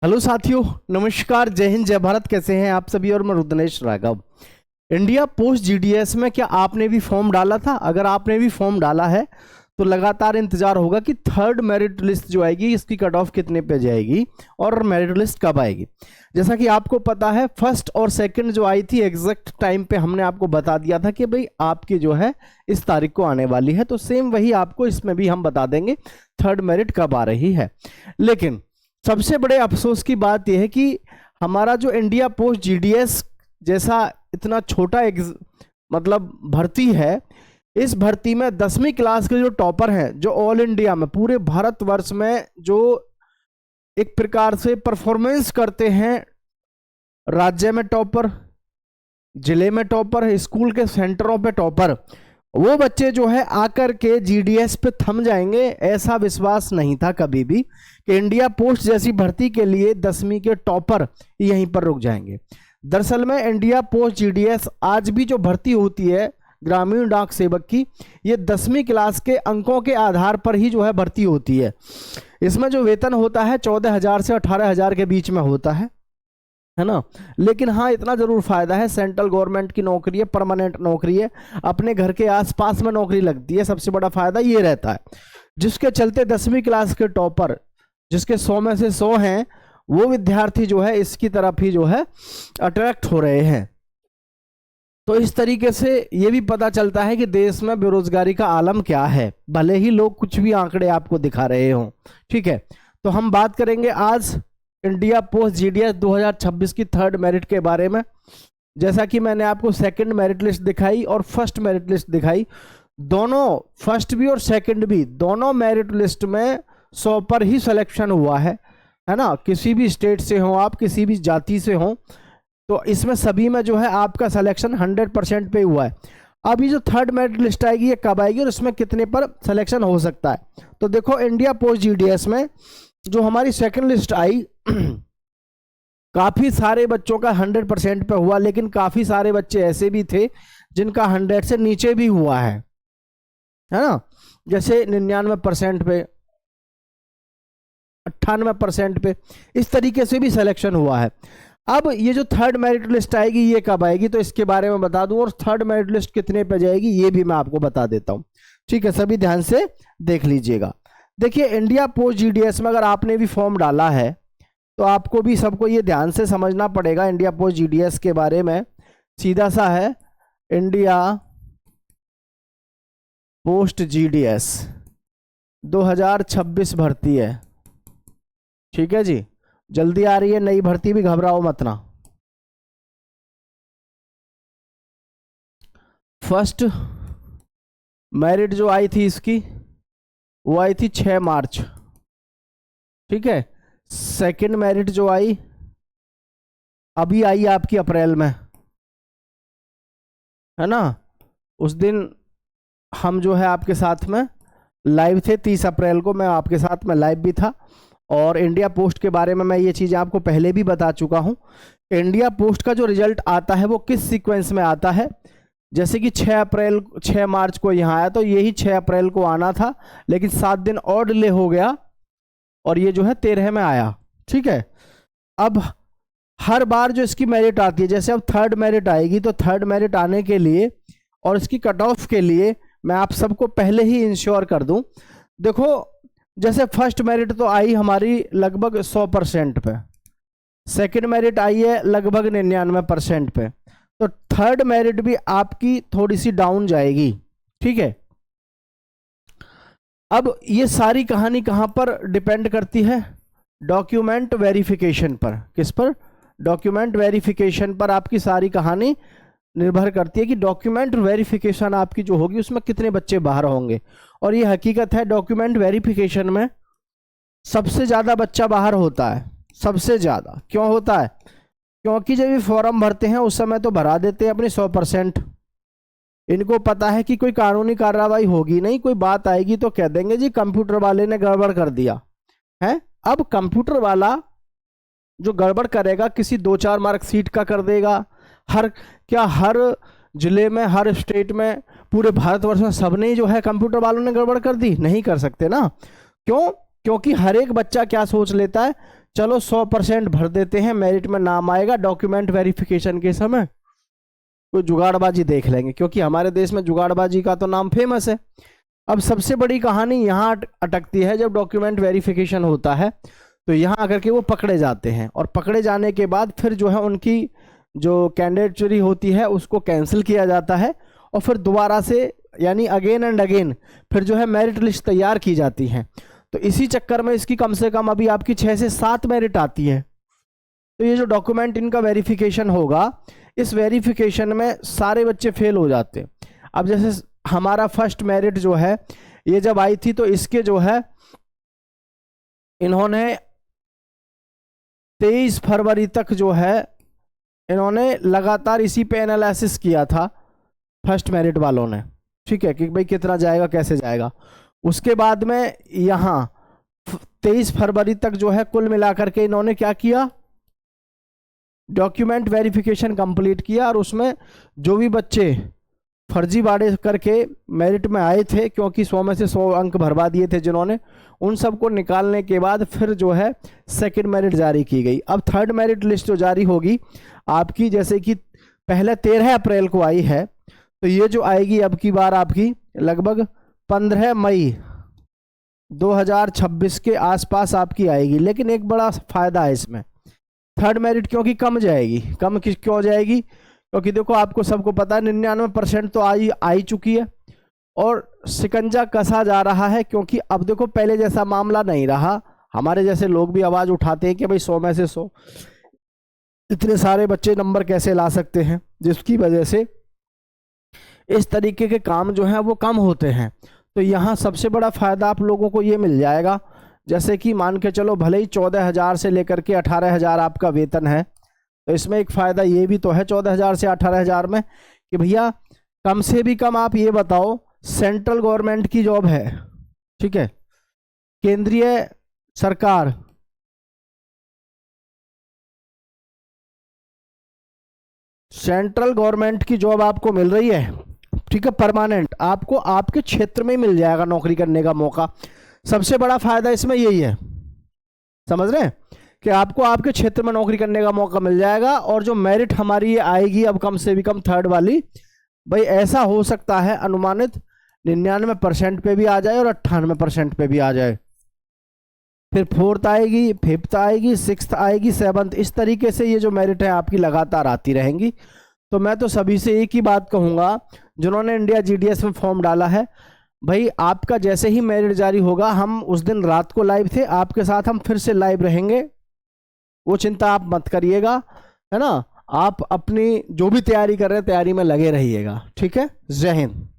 Hello साथियों, नमस्कार, जय हिंद, जय भारत। कैसे हैं आप सभी? और मैं रुद्रनेश राघव। इंडिया पोस्ट जीडीएस में क्या आपने भी फॉर्म डाला था? अगर आपने भी फॉर्म डाला है तो लगातार इंतजार होगा कि थर्ड मेरिट लिस्ट जो आएगी इसकी कट ऑफ कितने पे जाएगी और मेरिट लिस्ट कब आएगी। जैसा कि आपको पता है, फर्स्ट और सेकंड जो आई थी एग्जैक्ट टाइम पे हमने आपको बता दिया था कि भाई आपकी जो है इस तारीख को आने वाली है, तो सेम वही आपको इसमें भी हम बता देंगे थर्ड मेरिट कब आ रही है। लेकिन सबसे बड़े अफसोस की बात यह है कि हमारा जो इंडिया पोस्ट जीडीएस जैसा इतना छोटा मतलब भर्ती है, इस भर्ती में 10वीं क्लास के जो टॉपर हैं, जो ऑल इंडिया में पूरे भारतवर्ष में जो एक प्रकार से परफॉर्मेंस करते हैं, राज्य में टॉपर, जिले में टॉपर, स्कूल के सेंटरों पे टॉपर, वो बच्चे जो है आकर के जीडीएस पे थम जाएंगे, ऐसा विश्वास नहीं था कभी भी कि इंडिया पोस्ट जैसी भर्ती के लिए 10वीं के टॉपर यहीं पर रुक जाएंगे। दरअसल में इंडिया पोस्ट जीडीएस आज भी जो भर्ती होती है ग्रामीण डाक सेवक की, ये 10वीं क्लास के अंकों के आधार पर ही जो है भर्ती होती है। इसमें जो वेतन होता है 14,000 से 18,000 के बीच में होता है ना। लेकिन हाँ, इतना जरूर फायदा है, सेंट्रल गवर्नमेंट की नौकरी है, परमानेंट नौकरी है, अपने घर के आसपास में नौकरी लगती है। सबसे बड़ा फायदा ये रहता है, जिसके चलते 10वीं क्लास के टॉपर, जिसके 100 में से 100 हैं, वो विद्यार्थी जो है इसकी तरफ ही जो है अट्रैक्ट हो रहे हैं। तो इस तरीके से ये भी पता चलता है कि देश में बेरोजगारी का आलम क्या है, भले ही लोग कुछ भी आंकड़े आपको दिखा रहे हों। ठीक है, तो हम बात करेंगे आज इंडिया पोस्ट जीडीएस 2026 की थर्ड मेरिट के बारे में। जैसा कि मैंने आपको सेकंड मेरिट लिस्ट दिखाई और फर्स्ट मेरिट लिस्ट दिखाई, दोनों फर्स्ट भी और सेकंड भी, दोनों मेरिट लिस्ट में 100 पर ही सिलेक्शन हुआ है ना। किसी भी स्टेट से हो आप, किसी भी जाति से हो, तो इसमें सभी में जो है आपका सिलेक्शन 100% पे हुआ है। अभी जो थर्ड मेरिट लिस्ट आएगी ये कब आएगी और इसमें कितने पर सिलेक्शन हो सकता है? तो देखो, इंडिया पोस्ट जीडीएस में जो हमारी सेकंड लिस्ट आई, काफी सारे बच्चों का 100% पे हुआ, लेकिन काफी सारे बच्चे ऐसे भी थे जिनका 100 से नीचे भी हुआ है ना। जैसे 99% पे, 98% पे, इस तरीके से भी सिलेक्शन हुआ है। अब ये जो थर्ड मेरिट लिस्ट आएगी ये कब आएगी, तो इसके बारे में बता दूं, और थर्ड मेरिट लिस्ट कितने पे जाएगी ये भी मैं आपको बता देता हूं। ठीक है, सभी ध्यान से देख लीजिएगा। देखिए, इंडिया पोस्ट जीडीएस में अगर आपने भी फॉर्म डाला है तो आपको भी सबको ये ध्यान से समझना पड़ेगा इंडिया पोस्ट जीडीएस के बारे में। सीधा सा है, इंडिया पोस्ट जीडीएस 2026 भर्ती है। ठीक है जी, जल्दी आ रही है नई भर्ती भी, घबराओ मत ना। फर्स्ट मेरिट जो आई थी इसकी, वो आई थी 6 मार्च। ठीक है, सेकंड मेरिट जो आई अभी आई आपकी अप्रैल में, है ना। उस दिन हम जो है आपके साथ में लाइव थे, 30 अप्रैल को मैं आपके साथ में लाइव भी था। और इंडिया पोस्ट के बारे में मैं ये चीज़ें आपको पहले भी बता चुका हूँ। इंडिया पोस्ट का जो रिजल्ट आता है वो किस सीक्वेंस में आता है, जैसे कि 6 मार्च को यहाँ आया, तो यही 6 अप्रैल को आना था, लेकिन 7 दिन और डिले हो गया और ये जो है 13 में आया। ठीक है, अब हर बार जो इसकी मेरिट आती है, जैसे अब थर्ड मेरिट आएगी, तो थर्ड मेरिट आने के लिए और इसकी कट ऑफ के लिए मैं आप सबको पहले ही इंश्योर कर दूं। देखो, जैसे फर्स्ट मेरिट तो आई हमारी लगभग 100% पे, सेकंड मेरिट आई है लगभग 99% पे, तो थर्ड मेरिट भी आपकी थोड़ी सी डाउन जाएगी। ठीक है, अब ये सारी कहानी कहां पर डिपेंड करती है? डॉक्यूमेंट वेरिफिकेशन पर। किस पर? डॉक्यूमेंट वेरिफिकेशन पर आपकी सारी कहानी निर्भर करती है कि डॉक्यूमेंट वेरिफिकेशन आपकी जो होगी उसमें कितने बच्चे बाहर होंगे। और ये हकीकत है, डॉक्यूमेंट वेरिफिकेशन में सबसे ज़्यादा बच्चा बाहर होता है। सबसे ज़्यादा क्यों होता है? क्योंकि जब ये फॉर्म भरते हैं उस समय तो भरा देते हैं अपनी 100%। इनको पता है कि कोई कानूनी कार्रवाई होगी नहीं, कोई बात आएगी तो कह देंगे जी कंप्यूटर वाले ने गड़बड़ कर दिया है। अब कंप्यूटर वाला जो गड़बड़ करेगा किसी 2-4 मार्कशीट का कर देगा, हर जिले में, हर स्टेट में, पूरे भारतवर्ष में सबने जो है कंप्यूटर वालों ने गड़बड़ कर दी? नहीं कर सकते ना। क्यों? क्योंकि हर एक बच्चा क्या सोच लेता है, चलो 100% भर देते हैं, मेरिट में नाम आएगा, डॉक्यूमेंट वेरिफिकेशन के समय कोई जुगाड़बाजी देख लेंगे, क्योंकि हमारे देश में जुगाड़बाजी का तो नाम फेमस है। अब सबसे बड़ी कहानी यहाँ अटकती है, जब डॉक्यूमेंट वेरिफिकेशन होता है तो यहाँ आकर के वो पकड़े जाते हैं, और पकड़े जाने के बाद फिर जो है उनकी जो कैंडिडेटरी होती है उसको कैंसिल किया जाता है, और फिर दोबारा से यानी अगेन एंड अगेन फिर जो है मेरिट लिस्ट तैयार की जाती है। तो इसी चक्कर में इसकी कम से कम अभी आपकी 6 से 7 मेरिट आती है। तो ये जो डॉक्यूमेंट इनका वेरिफिकेशन होगा, इस वेरिफिकेशन में सारे बच्चे फेल हो जाते हैं। अब जैसे हमारा फर्स्ट मेरिट जो है ये जब आई थी, तो इसके जो है इन्होंने 23 फरवरी तक जो है इन्होंने लगातार इसी पे एनालिसिस किया था फर्स्ट मेरिट वालों ने, ठीक है, कि भाई कितना जाएगा कैसे जाएगा। उसके बाद में यहाँ 23 फरवरी तक जो है कुल मिलाकर के इन्होंने क्या किया, डॉक्यूमेंट वेरिफिकेशन कंप्लीट किया, और उसमें जो भी बच्चे फर्जीवाड़े करके मेरिट में आए थे, क्योंकि 100 में से 100 अंक भरवा दिए थे जिन्होंने, उन सबको निकालने के बाद फिर जो है सेकंड मेरिट जारी की गई। अब थर्ड मेरिट लिस्ट जो जारी होगी आपकी, जैसे कि पहले 13 अप्रैल को आई है, तो ये जो आएगी अब की बार आपकी लगभग 15 मई 2026 के आसपास आपकी आएगी। लेकिन एक बड़ा फायदा है इसमें, थर्ड मेरिट क्योंकि कम जाएगी। कम क्यों जाएगी? क्योंकि देखो आपको सबको पता है 99% तो आई चुकी है, और शिकंजा कसा जा रहा है, क्योंकि अब देखो पहले जैसा मामला नहीं रहा। हमारे जैसे लोग भी आवाज उठाते हैं कि भाई 100 में से 100 इतने सारे बच्चे नंबर कैसे ला सकते हैं, जिसकी वजह से इस तरीके के काम जो हैं वो कम होते हैं। तो यहाँ सबसे बड़ा फायदा आप लोगों को ये मिल जाएगा, जैसे कि मान के चलो भले ही 14,000 से लेकर के 18,000 आपका वेतन है, तो इसमें एक फ़ायदा ये भी तो है 14,000 से 18,000 में कि भैया कम से भी कम आप ये बताओ सेंट्रल गवर्नमेंट की जॉब है, ठीक है, केंद्रीय सरकार सेंट्रल गवर्नमेंट की जॉब आपको मिल रही है, ठीक है, परमानेंट, आपको आपके क्षेत्र में मिल जाएगा नौकरी करने का मौका। सबसे बड़ा फायदा इसमें यही है, समझ रहे हैं, कि आपको आपके क्षेत्र में नौकरी करने का मौका मिल जाएगा। और जो मेरिट हमारी ये आएगी अब कम से भी कम थर्ड वाली, भाई ऐसा हो सकता है अनुमानित 99% पे भी आ जाए और 98% पे भी आ जाए, फिर 4th आएगी, 5th आएगी, 6th आएगी, 7th, इस तरीके से ये जो मेरिट है आपकी लगातार आती रहेंगी। तो मैं तो सभी से एक ही बात कहूँगा जिन्होंने इंडिया जीडीएस में फॉर्म डाला है, भाई आपका जैसे ही मेरिट जारी होगा, हम उस दिन रात को लाइव थे, आपके साथ हम फिर से लाइव रहेंगे, वो चिंता आप मत करिएगा, है ना। आप अपनी जो भी तैयारी कर रहे हैं तैयारी में लगे रहिएगा, ठीक है। जय हिंद।